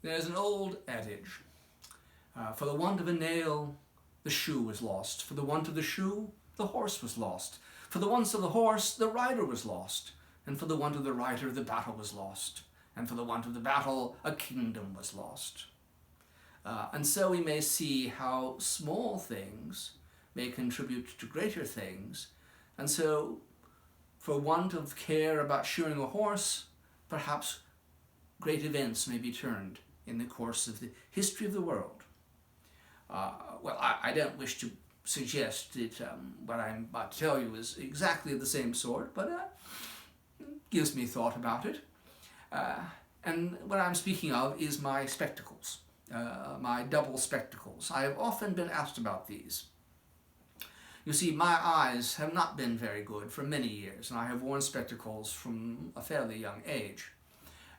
There's an old adage, for the want of a nail, the shoe was lost. For the want of the shoe, the horse was lost. For the want of the horse, the rider was lost. And for the want of the rider, the battle was lost. And for the want of the battle, a kingdom was lost. And so we may see how small things may contribute to greater things. And so, for want of care about shoeing a horse, perhaps great events may be turned in the course of the history of the world. Well, I don't wish to suggest that what I'm about to tell you is exactly the same sort, but gives me thought about it. And what I'm speaking of is my spectacles, my double spectacles. I have often been asked about these. You see, my eyes have not been very good for many years, and I have worn spectacles from a fairly young age.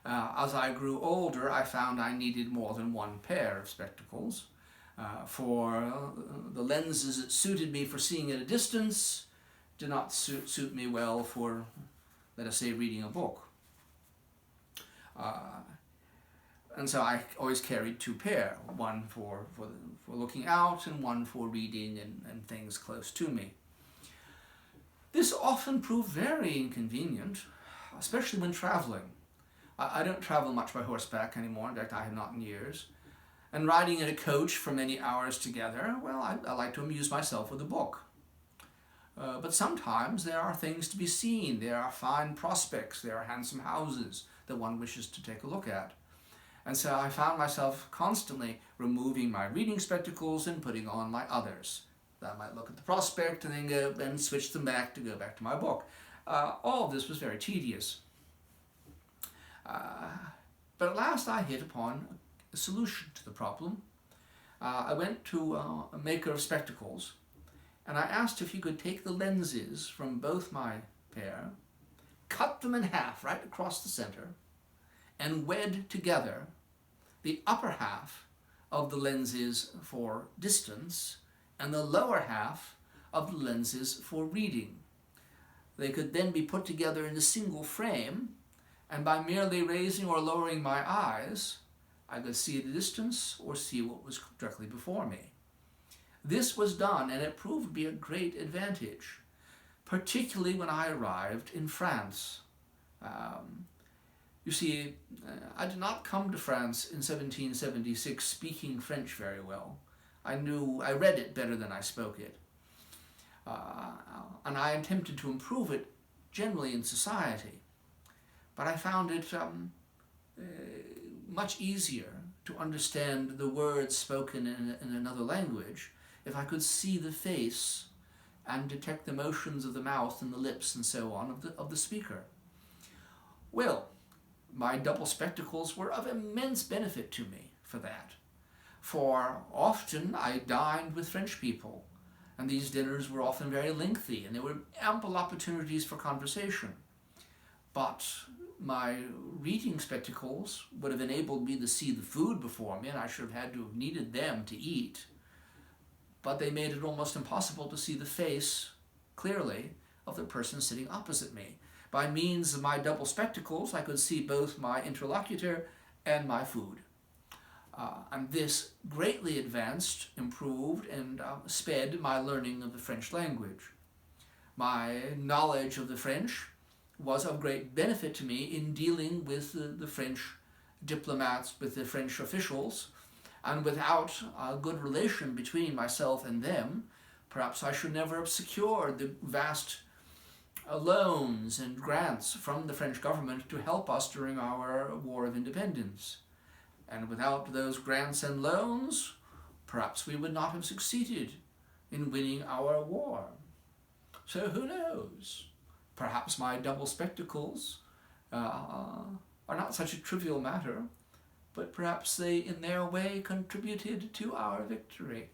As I grew older, I found I needed more than one pair of spectacles. For the lenses that suited me for seeing at a distance did not suit me well for, let us say, reading a book. And so I always carried two pair, one for looking out and one for reading and things close to me. This often proved very inconvenient, especially when traveling. I don't travel much by horseback anymore, in fact I have not in years. And riding in a coach for many hours together, well, I like to amuse myself with a book. But sometimes there are things to be seen, there are fine prospects, there are handsome houses that one wishes to take a look at. And so I found myself constantly removing my reading spectacles and putting on my others. I might look at the prospect and then go and switch them back to go back to my book. All of this was very tedious. But at last I hit upon a solution to the problem. I went to a maker of spectacles and I asked if he could take the lenses from both my pair, cut them in half right across the center, and wed together the upper half of the lenses for distance and the lower half of the lenses for reading. They could then be put together in a single frame, and by merely raising or lowering my eyes, I could see at a distance or see what was directly before me. This was done, and it proved to be a great advantage, particularly when I arrived in France. You see, I did not come to France in 1776 speaking French very well. I read it better than I spoke it. And I attempted to improve it generally in society. But I found it much easier to understand the words spoken in another language if I could see the face and detect the motions of the mouth and the lips and so on of the speaker. Well, my double spectacles were of immense benefit to me for that. For often I dined with French people, and these dinners were often very lengthy, and there were ample opportunities for conversation. But my reading spectacles would have enabled me to see the food before me, and I should have had to have needed them to eat. But they made it almost impossible to see the face clearly of the person sitting opposite me. By means of my double spectacles, I could see both my interlocutor and my food. And this greatly advanced, improved, and sped my learning of the French language. My knowledge of the French was of great benefit to me in dealing with the French diplomats, with the French officials, and without a good relation between myself and them, perhaps I should never have secured the vast loans and grants from the French government to help us during our War of Independence. And without those grants and loans, perhaps we would not have succeeded in winning our war. So who knows? Perhaps my double spectacles are not such a trivial matter, but perhaps they in their way contributed to our victory.